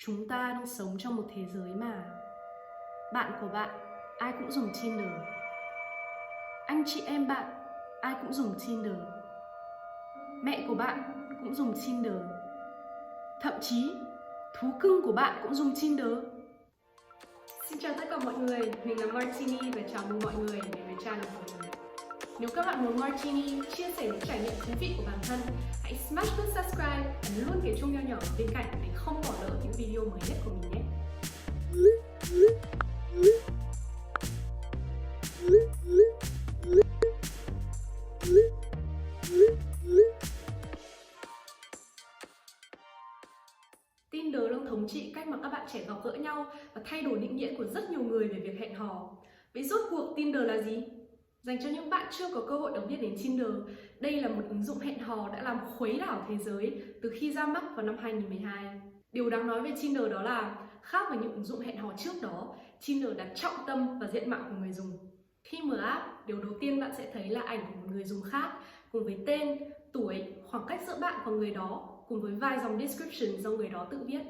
Chúng ta đang sống trong một thế giới mà bạn của bạn ai cũng dùng Tinder, anh chị em bạn ai cũng dùng Tinder, mẹ của bạn cũng dùng Tinder, thậm chí thú cưng của bạn cũng dùng Tinder. Xin chào tất cả mọi người, mình là Martini và chào mừng mọi người đến với channel của mình. Nếu các bạn muốn Martini chia sẻ những trải nghiệm thú vị của bản thân, hãy smash nút subscribe và nhấn luôn cái chuông nho nhỏ ở bên cạnh để không bỏ lỡ những video mới nhất của mình nhé. Tinder đang thống trị cách mà các bạn trẻ gặp gỡ nhau và thay đổi định nghĩa của rất nhiều người về việc hẹn hò. Vậy rốt cuộc Tinder là gì? Dành cho những bạn chưa có cơ hội được biết đến Tinder, đây là một ứng dụng hẹn hò đã làm khuấy đảo thế giới từ khi ra mắt vào năm 2012. Điều đáng nói về Tinder đó là, khác với những ứng dụng hẹn hò trước đó, Tinder đặt trọng tâm vào diện mạo của người dùng. Khi mở app, điều đầu tiên bạn sẽ thấy là ảnh của một người dùng khác, cùng với tên, tuổi, khoảng cách giữa bạn và người đó, cùng với vài dòng description do người đó tự viết.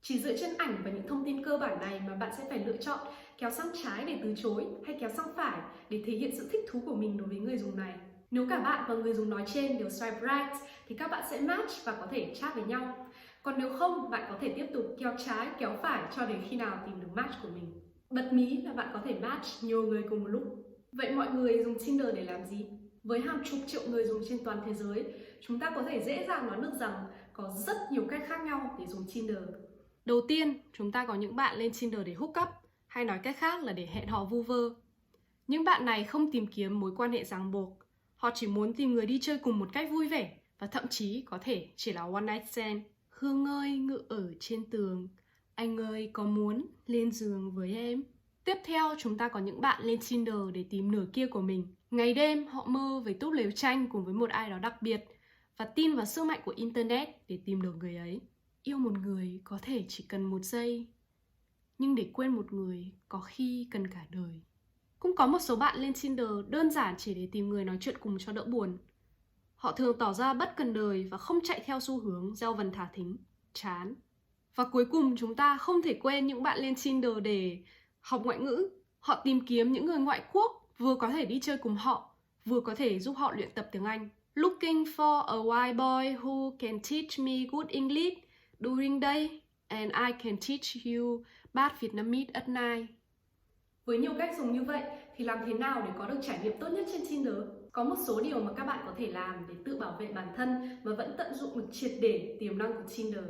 Chỉ dựa trên ảnh và những thông tin cơ bản này mà bạn sẽ phải lựa chọn kéo sang trái để từ chối hay kéo sang phải để thể hiện sự thích thú của mình đối với người dùng này. Nếu cả bạn và người dùng nói trên đều swipe right thì các bạn sẽ match và có thể chat với nhau. Còn nếu không, bạn có thể tiếp tục kéo trái, kéo phải cho đến khi nào tìm được match của mình. Bật mí là bạn có thể match nhiều người cùng một lúc. Vậy mọi người dùng Tinder để làm gì? Với hàng chục triệu người dùng trên toàn thế giới, chúng ta có thể dễ dàng nói được rằng có rất nhiều cách khác nhau để dùng Tinder. Đầu tiên, chúng ta có những bạn lên Tinder để hook up, hay nói cách khác là để hẹn hò vu vơ. Những bạn này không tìm kiếm mối quan hệ ràng buộc, họ chỉ muốn tìm người đi chơi cùng một cách vui vẻ và thậm chí có thể chỉ là one night stand. Hương ơi, ngự ở trên tường, anh ơi có muốn lên giường với em? Tiếp theo, chúng ta có những bạn lên Tinder để tìm nửa kia của mình. Ngày đêm, họ mơ về túp lều tranh cùng với một ai đó đặc biệt và tin vào sức mạnh của Internet để tìm được người ấy. Yêu một người có thể chỉ cần một giây, nhưng để quên một người có khi cần cả đời. Cũng có một số bạn lên Tinder đơn giản chỉ để tìm người nói chuyện cùng cho đỡ buồn. Họ thường tỏ ra bất cần đời và không chạy theo xu hướng gieo vần thả thính, chán. Và cuối cùng chúng ta không thể quên những bạn lên Tinder để học ngoại ngữ. Họ tìm kiếm những người ngoại quốc vừa có thể đi chơi cùng họ, vừa có thể giúp họ luyện tập tiếng Anh. Looking for a white boy who can teach me good English during day and I can teach you bad Vietnamese at night. Với nhiều cách dùng như vậy thì làm thế nào để có được trải nghiệm tốt nhất trên Tinder? Có một số điều mà các bạn có thể làm để tự bảo vệ bản thân mà vẫn tận dụng được triệt để tiềm năng của Tinder.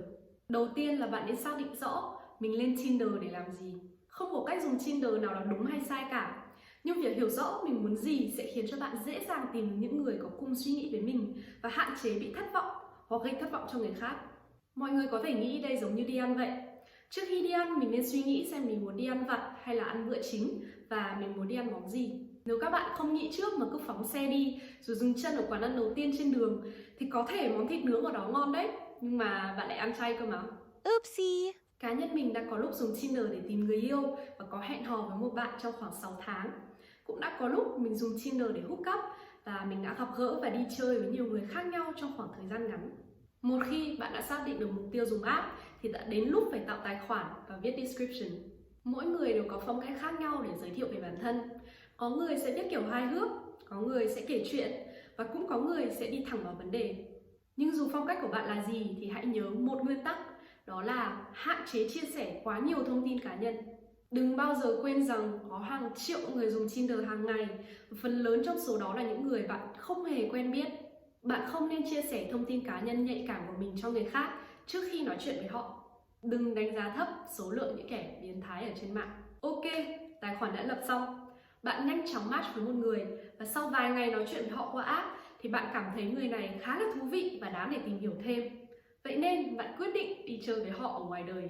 Đầu tiên là bạn nên xác định rõ mình lên Tinder để làm gì. Không có cách dùng Tinder nào là đúng hay sai cả. Nhưng việc hiểu rõ mình muốn gì sẽ khiến cho bạn dễ dàng tìm được những người có cùng suy nghĩ với mình và hạn chế bị thất vọng hoặc gây thất vọng cho người khác. Mọi người có thể nghĩ đây giống như đi ăn vậy. Trước khi đi ăn, mình nên suy nghĩ xem mình muốn đi ăn vặt hay là ăn bữa chính và mình muốn đi ăn món gì. Nếu các bạn không nghĩ trước mà cứ phóng xe đi rồi dừng chân ở quán ăn đầu tiên trên đường thì có thể món thịt nướng ở đó ngon đấy, nhưng mà bạn lại ăn chay cơ mà. Oopsie! Cá nhân mình đã có lúc dùng Tinder để tìm người yêu và có hẹn hò với một bạn trong khoảng 6 tháng. Cũng đã có lúc mình dùng Tinder để hook up và mình đã gặp gỡ và đi chơi với nhiều người khác nhau trong khoảng thời gian ngắn. Một khi bạn đã xác định được mục tiêu dùng app thì đã đến lúc phải tạo tài khoản và viết description. Mỗi người đều có phong cách khác nhau để giới thiệu về bản thân. Có người sẽ viết kiểu hài hước, có người sẽ kể chuyện và cũng có người sẽ đi thẳng vào vấn đề. Nhưng dù phong cách của bạn là gì thì hãy nhớ một nguyên tắc, đó là hạn chế chia sẻ quá nhiều thông tin cá nhân. Đừng bao giờ quên rằng có hàng triệu người dùng Tinder hàng ngày, phần lớn trong số đó là những người bạn không hề quen biết. Bạn không nên chia sẻ thông tin cá nhân nhạy cảm của mình cho người khác trước khi nói chuyện với họ. Đừng đánh giá thấp số lượng những kẻ biến thái ở trên mạng. Ok, tài khoản đã lập xong. Bạn nhanh chóng match với một người và sau vài ngày nói chuyện với họ qua app thì bạn cảm thấy người này khá là thú vị và đáng để tìm hiểu thêm. Vậy nên bạn quyết định đi chơi với họ ở ngoài đời.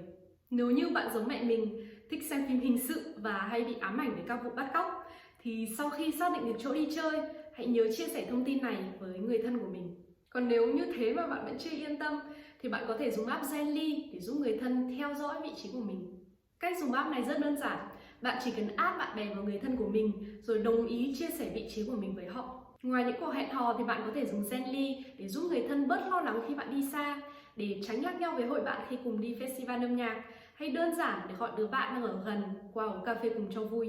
Nếu như bạn giống mẹ mình, thích xem phim hình sự và hay bị ám ảnh với các vụ bắt cóc, thì sau khi xác định được chỗ đi chơi, hãy nhớ chia sẻ thông tin này với người thân của mình. Còn nếu như thế mà bạn vẫn chưa yên tâm, thì bạn có thể dùng app Zenly để giúp người thân theo dõi vị trí của mình. Cách dùng app này rất đơn giản. Bạn chỉ cần add bạn bè vào người thân của mình, rồi đồng ý chia sẻ vị trí của mình với họ. Ngoài những cuộc hẹn hò thì bạn có thể dùng Zenly để giúp người thân bớt lo lắng khi bạn đi xa, để tránh nhắc nhau với hội bạn khi cùng đi festival âm nhạc, hay đơn giản để gọi đứa bạn đang ở gần qua uống cà phê cùng cho vui.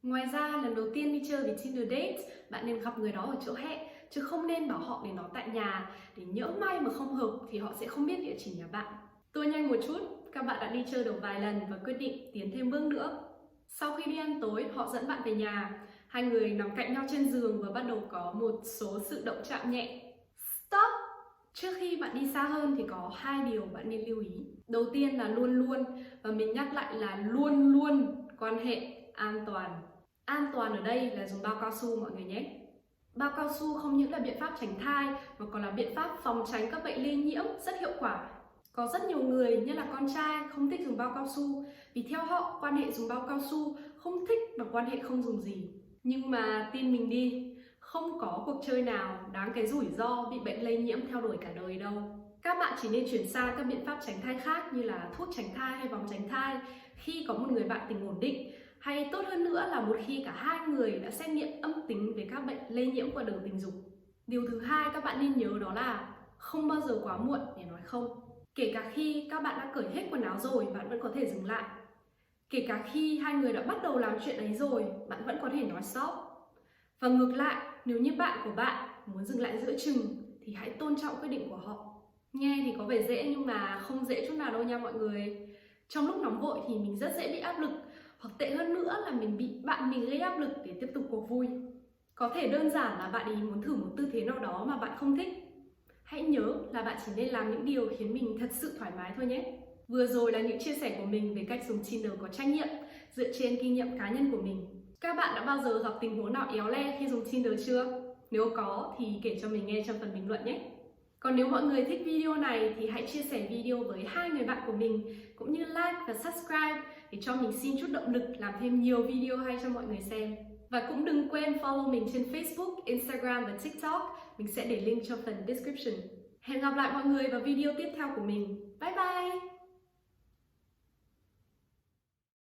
Ngoài ra, lần đầu tiên đi chơi với Tinder date, bạn nên gặp người đó ở chỗ hẹn, chứ không nên bảo họ đến đó tại nhà, để nhỡ may mà không hợp thì họ sẽ không biết địa chỉ nhà bạn. Tua nhanh một chút, các bạn đã đi chơi được vài lần và quyết định tiến thêm bước nữa. Sau khi đi ăn tối, họ dẫn bạn về nhà. Hai người nằm cạnh nhau trên giường và bắt đầu có một số sự động chạm nhẹ. Stop! Trước khi bạn đi xa hơn thì có 2 điều bạn nên lưu ý. Đầu tiên là luôn luôn, và mình nhắc lại là luôn luôn, quan hệ an toàn. An toàn ở đây là dùng bao cao su mọi người nhé. Bao cao su không những là biện pháp tránh thai mà còn là biện pháp phòng tránh các bệnh lây nhiễm rất hiệu quả. Có rất nhiều người, nhất là con trai, không thích dùng bao cao su vì theo họ quan hệ dùng bao cao su không thích và quan hệ không dùng gì. Nhưng mà tin mình đi, không có cuộc chơi nào đáng cái rủi ro bị bệnh lây nhiễm theo đuổi cả đời đâu. Các bạn chỉ nên chuyển sang các biện pháp tránh thai khác như là thuốc tránh thai hay vòng tránh thai khi có một người bạn tình ổn định, hay tốt hơn nữa là một khi cả hai người đã xét nghiệm âm tính về các bệnh lây nhiễm qua đường tình dục. Điều thứ hai các bạn nên nhớ đó là không bao giờ quá muộn để nói không. Kể cả khi các bạn đã cởi hết quần áo rồi, bạn vẫn có thể dừng lại. Kể cả khi hai người đã bắt đầu làm chuyện ấy rồi, bạn vẫn có thể nói stop. Và ngược lại, nếu như bạn của bạn muốn dừng lại giữa chừng thì hãy tôn trọng quyết định của họ. Nghe thì có vẻ dễ nhưng mà không dễ chút nào đâu nha mọi người. Trong lúc nóng vội thì mình rất dễ bị áp lực, hoặc tệ hơn nữa là mình bị bạn mình gây áp lực để tiếp tục cuộc vui. Có thể đơn giản là bạn ấy muốn thử một tư thế nào đó mà bạn không thích. Hãy nhớ là bạn chỉ nên làm những điều khiến mình thật sự thoải mái thôi nhé. Vừa rồi là những chia sẻ của mình về cách dùng Tinder có trách nhiệm dựa trên kinh nghiệm cá nhân của mình. Các bạn đã bao giờ gặp tình huống nào éo le khi dùng Tinder chưa? Nếu có thì kể cho mình nghe trong phần bình luận nhé. Còn nếu mọi người thích video này thì hãy chia sẻ video với 2 người bạn của mình, cũng như like và subscribe để cho mình xin chút động lực làm thêm nhiều video hay cho mọi người xem. Và cũng đừng quên follow mình trên Facebook, Instagram và TikTok. Mình sẽ để link trong phần description. Hẹn gặp lại mọi người vào video tiếp theo của mình. Bye bye!